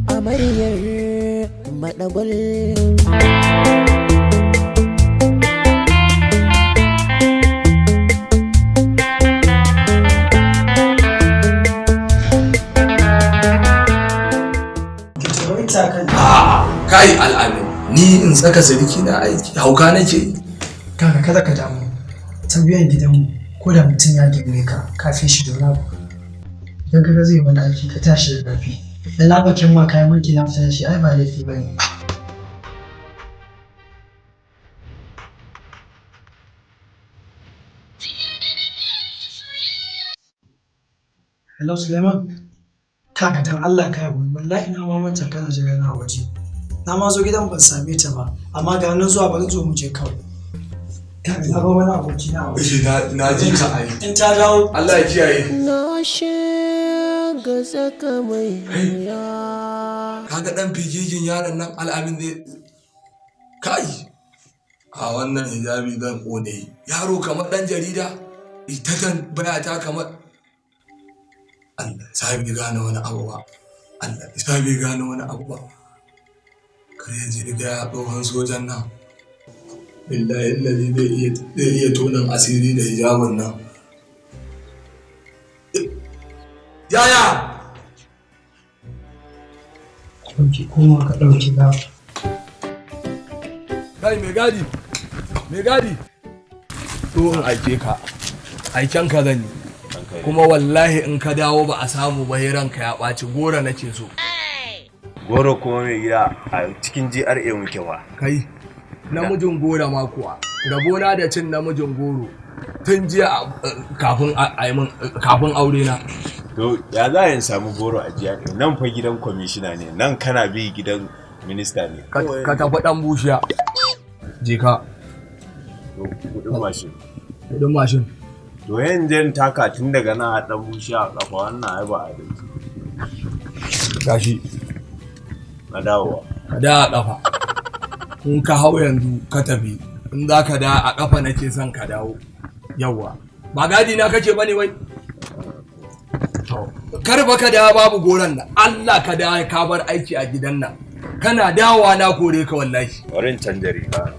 Amaryar Madagwal. Kai al'amin, ni in saka sarki na aiki, hauka nake yi. Kaga kada ka damu, tarbiyyar gidanmu ko da mutum ya girme ka kafin shi da rabu. Idan ka ga zai wani aiki ka tashi da ƙarfi. Da labakin ma kayan mulki na fita da shi ai ba laifi ba ne. Hello Suleiman, kaga dan Allah ka yabo, wallahi na mamanta kana jira na waje. Na ma zo gidan ban same ta ba, amma ga nan zuwa bari zo mu je kawai. Kaga na ga wani aboki na waje. Na ji ka ai. In ta dawo. Allah ya kiyaye. Na shiga saka mai wuya. Kaga dan figigin yaron nan al'amin zai kai. A wannan hijabi zan kone. Yaro kamar dan jarida. Ita kan bayata kamar Allah sai bai gane wani abu ba. Allah sai bai gane wani abu ba. Kare ji ga tsohon sojan nan. Billahi allazi zai iya tonan asiri da hijabin nan. Yaya! Ɗauki kuma ka ɗauki na. Kai mai gadi! Mai gadi! So in aike ka. Aiken ka zan yi. Kuma wallahi in ka dawo ba a samu ba ranka ya ɓaci goro nake so. Goro kuma mai gida a cikin GRA muke ba. Kai, namijin goro ma kuwa. Rabona da cin namijin goro tun jiya kafin aure na. To ya za a samu goro a GRA? Nan fa gidan kwamishina ne, nan kana bi gidan minista ne. Ka tafi ɗan bushiya. Je ka. Kudin mashin. Kudin mashin. To yanzu taka tun daga nan a ɗan bushiya a ƙafa wannan ai ba a dace. Gashi. Na dawowa. Ka da a ƙafa. In ka hau yanzu ka tafi. In za ka da a ƙafa nake son ka dawo. Yawwa. Ba gadi na kake bane wai. Kar ba ka dawo babu goron nan. Allah ka dawo ka bar aiki a gidan nan. Kana dawowa na kore ka wallahi. Warin canja riga.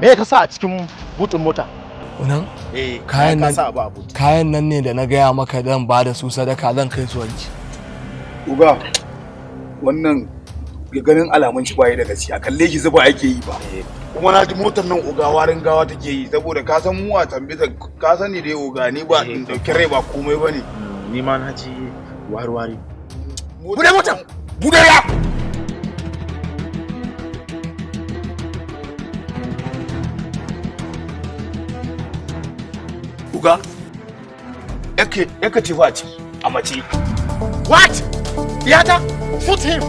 Me ka sa a cikin butun mota? Wannan? Kayan nan ne da na gaya maka dan ba da su sadaka zan kai su wanki. Uga, wannan ganin alamun shi bayi da gaskiya kalle ki zuba ake yi ba. Kuma na ji motar nan uga warin gawa take yi saboda ka san mu a tambita ka sani dai uga ni ba in dauki rai ba komai bane. Ni ma na ji wari. Bude motar! Bude ya! Uga, yaka tefa a ciki a mace. What? Yata? Shoot him!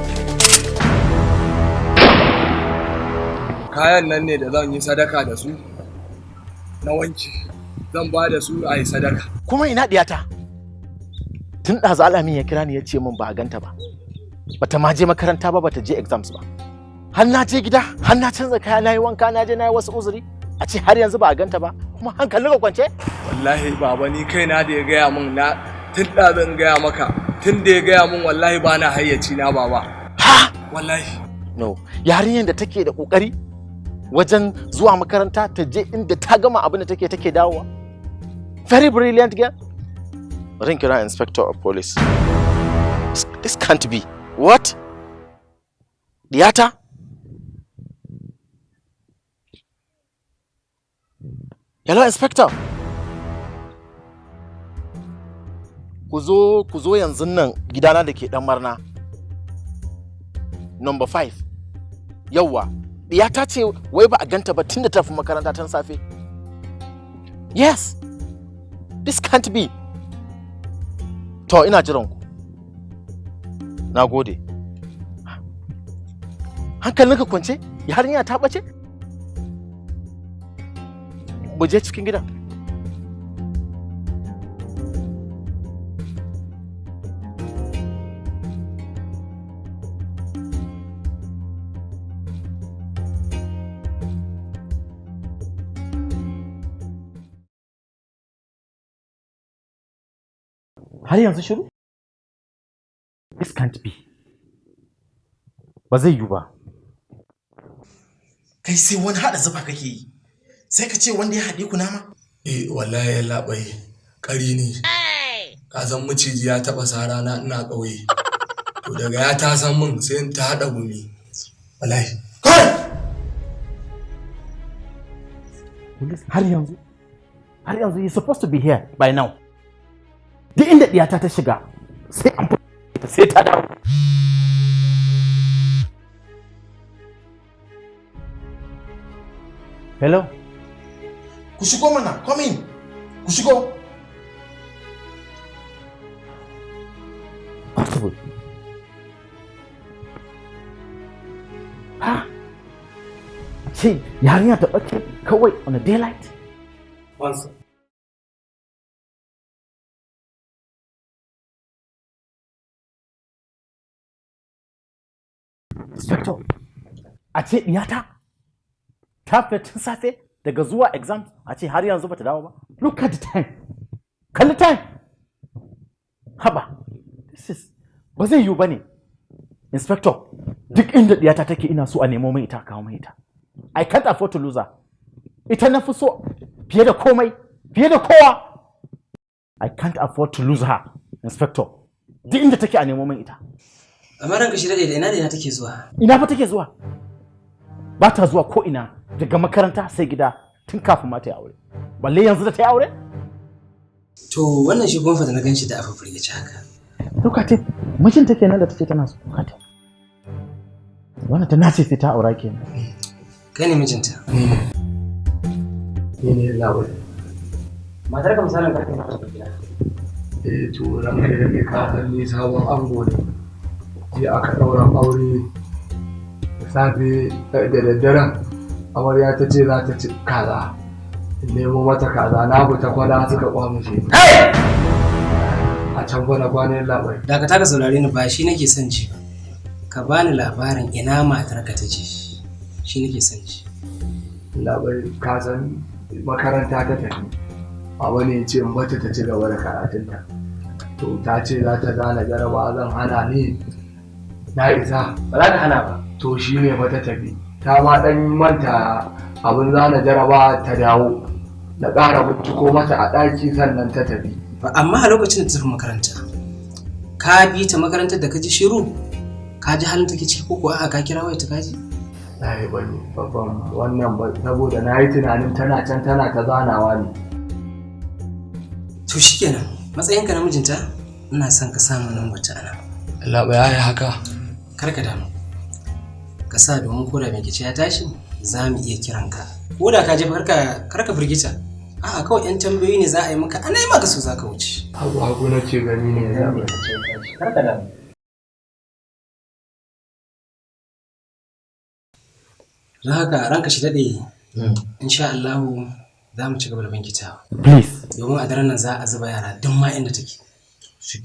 Kayan nan ne da zan yi sadaka da su na wanki. Zan ba da su a yi sadaka. Kuma ina diyata? Tun ɗazu alamin ya kira ni ya ce min ba a ganta ba. Bata ma je makaranta ba, bata je exams ba. Har na je gida, har na canza kaya, na yi wanka, na je na yi wasu uzuri. A ce har yanzu ba a ganta ba, kuma hankalin ka kwance? Wallahi baba ni kaina da ya gaya min na tun da zan gaya maka tun da ya gaya min wallahi ba na hayyaci na baba. Ha! Wallahi. No, yarinyar da take da kokari wajen zuwa makaranta ta je inda ta gama abin da take dawowa. Very brilliant girl. Bari in kira inspector of police. This can't be. What? Diyata? Hello, inspector. Ku zo yanzu nan gidana da ke dan marna. Number 5. Yawwa. Diyata ce wai ba a ganta ba tun da tafi makaranta tun safe. Yes. This can't be. To ina jiran ku. Na gode. Hankalinka kwance? Yarinya ta ɓace? Mu je cikin gidan. Har yanzu shiru? This can't be. Ba zai yiwu ba. Kai sai wani haɗa zufa kake yi. Sai ka ce wanda ya haɗe ku nama? Wallahi ya labai ƙari ne. Ka san maciji ya taɓa sara na ina ƙauye. To daga ya ta san min sai in ta haɗa gumi. Wallahi. Kai! Har yanzu he's supposed to be here by now. Duk inda diyata ta shiga sai an fita sai ta dawo. Hello? Ku shigo mana, come in. Ku shigo. Possible. Ha? Ce yarinya ta ɓace kawai on a daylight? Once. Inspector, a ce diyata ta fita tun safe daga zuwa exam a ce har yanzu bata dawo ba. Look at the time. Kalli time. Haba. Ba zai yiwu bane. Inspector, duk inda diyata take ina so a nemo mai ita kawo mai ita. I can't afford to lose her. Ita na fi so fiye da komai, fiye da kowa. I can't afford to lose her, Inspector. Duk inda take a nemo mai ita. Amma ranka shi daɗe da ina take zuwa? Ina fa take zuwa? Ba ta zuwa ko ina daga makaranta sai gida tun kafin ma ta yi aure. Balle yanzu da ta yi aure? To wannan shi kuma fa da na ganshi da afa firgici haka. Lokacin mijinta kenan da take tana so. Wannan ta nace sai ta aura kenan. Kai ne mijinta? Ni ne labai. Matar ka misalin karfe na gida. To ranka da ke kasan ni sabon ango ne. Jiya aka ɗaura aure da safe da daddaren amarya ta ce za ta ci kaza. Nemo mata kaza na ta kwana suka kwamushe. A can kwanan labai. Da ka taka saurare ni ba shi nake son ji ba. Ka bani labarin ina matar ka ta je. Shi nake son ji. Labai ka san makaranta ta tafi. Baba ne ce in bata ta ci gaba da karatunta. To ta ce za ta zana jaraba zan hana ni. Na isa. Ba za ka hana ba. To shi ne fa ta tafi. Ta ma ɗan manta abin zana jaraba ta dawo. Na ƙara binciko mata a ɗaki sannan ta tafi. Amma a lokacin da ta tafi makaranta, ka bi ta makarantar da ka ji shiru? Ka ji halin take ciki ko a'a ka kira waya ta kaji? Na yi bane babban wannan saboda na yi tunanin tana can tana ta zanawa ne. To shikenan, matsayinka na mijinta, ina son ka samu nan wata ana. Allah ya yi haka. Kar ka damu. Ka sa domin koda mai kici ya tashi, za mu iya kiranka. Ko da ka je kar ka firgita. A'a kawai 'yan tambayoyi ne za a yi maka, ana yi maka so za ka wuce. Hagu na ce gani ne ya zama. Kar ka damu. Don haka ranka shi daɗe, insha Allah za mu ci gaba da binkitawa. Please. Domin a daren nan za a zuba yara duk ma inda take.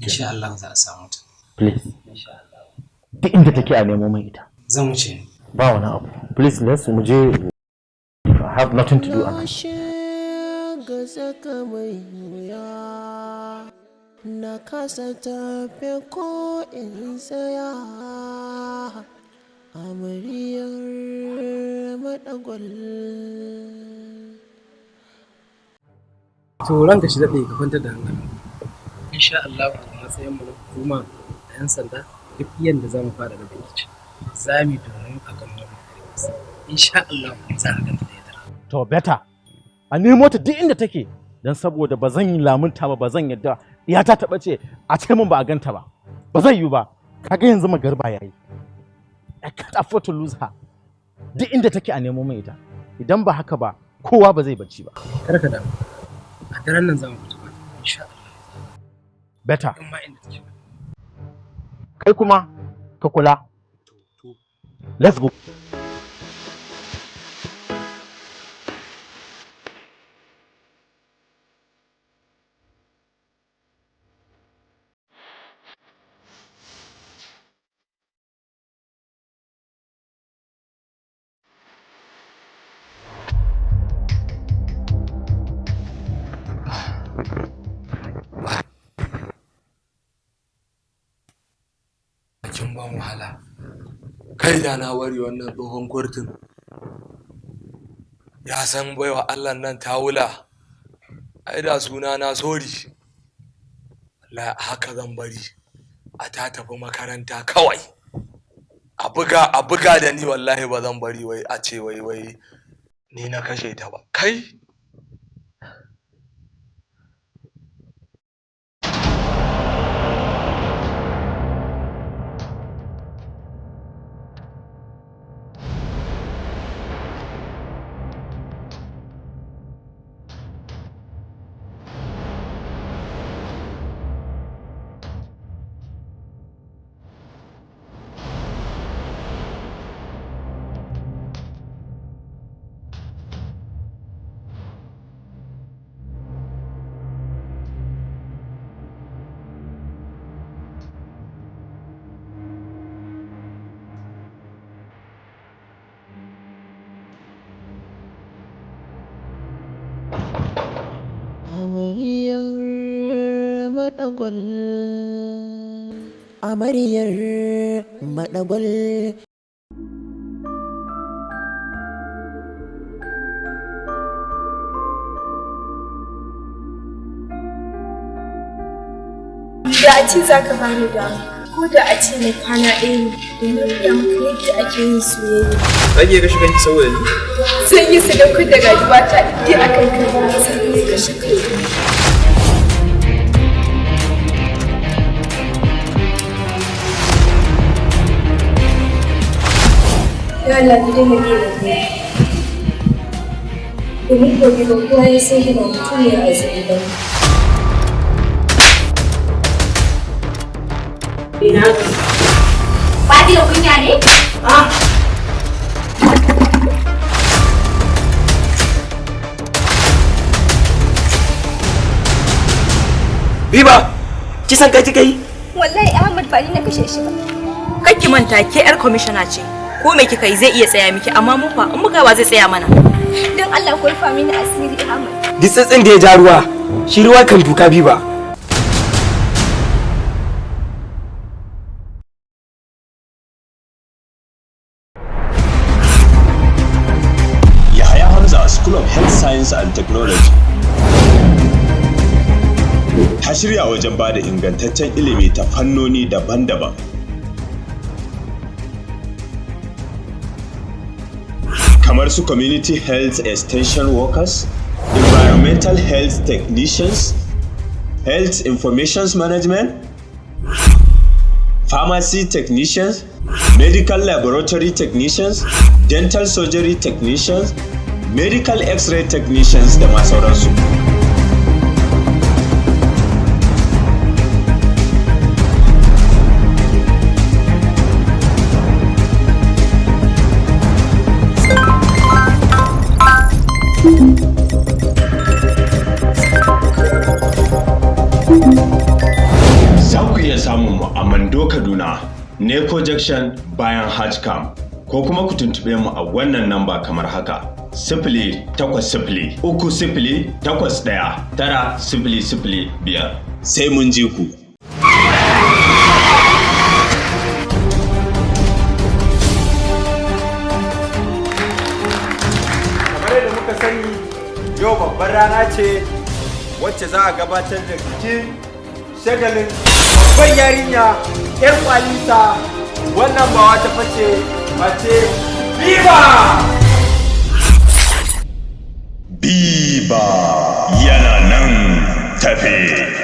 Insha Allah za a samu ta. Please. Insha Allah. Duk inda take a nemo mai ita. Zan wuce ne. Ba wani abu. Please let's mu je. I have nothing to do. Ga saka mai wuya na kasa tafe ko in tsaya. Amaryar Madagwal. To ranka shi daɗe ka kwantar da hankali. Insha Allah a matsayin mu na hukuma da 'yan sanda duk yadda za mu fara da bincike. Za mu domin a gano da insha Allah za a ganta da ita. To better. A nemo ta duk inda take don saboda ba zan yi lamunta ba zan yadda iyata ta bace a ce min ba a ganta ba. Ba zai yiwu ba. Kaga yanzu magarba yayi. I can't afford to lose her. Duk inda take a nemo mai ita. Idan ba haka ba kowa ba zai bacci ba. Kar ka damu. A daren nan za mu fita insha Allah. Better. Kuma inda take. Kai kuma ka kula. Let's go. Kin ban wahala. Kai da na wari wannan tsohon kurtin. Ya san baiwa Allah nan ta wula. Ai da suna na sori. Wallahi haka zan bari. A ta tafi makaranta kawai. A buga da ni wallahi ba zan bari wai a ce wai ni na kashe ta ba. Kai Amaryar Madagwal. Amaryar Madagwal. Da a ce za ka bani dama, ko da a ce na kwana ɗaya ne, domin ya maka yadda ake yin soyayya. Rage kashe kanki saboda ni? Zan yi sadaukar da rayuwata idan a kan kai zan iya kashe kai. Ya Allah ni dai mai da kai. Domin gobe ba kowa ya san yana mutum ne a zai ba. Ba ki da kunya ne? Biba, kisan kai kika yi? Wallahi Ahmad ba ni na kashe shi ba. Kar ki manta ke yar commissioner ce. Ko me kika yi zai iya tsaya miki amma mu fa in muka ba zai tsaya mana. Dan Allah ku rufa mini asiri Ahmad. Ditsitsin da ya ja ruwa, shi ruwa kan duka Biba. School of Health Science and Technology ta shirya wajen ba da ingantaccen ilimi ta fannoni daban-daban. Kamar su Community Health Extension Workers, Environmental Health Technicians, Health Information Management, Pharmacy Technicians, Medical Laboratory Technicians, Dental Surgery Technicians, Medical X-ray Technicians da ma sauransu. Za ku iya samun mu a Mando Kaduna, Neko Junction bayan Hajj Camp, ko kuma ku tuntube mu a wannan namba kamar haka. 080-381-9005 sai mun ji ku. Kamar yadda muka sani yau babbar rana ce wacce za a gabatar da bikin shagalin babbar yarinya 'yar kwalisa, wannan ba wata face Biba! Biba yana nan tafe.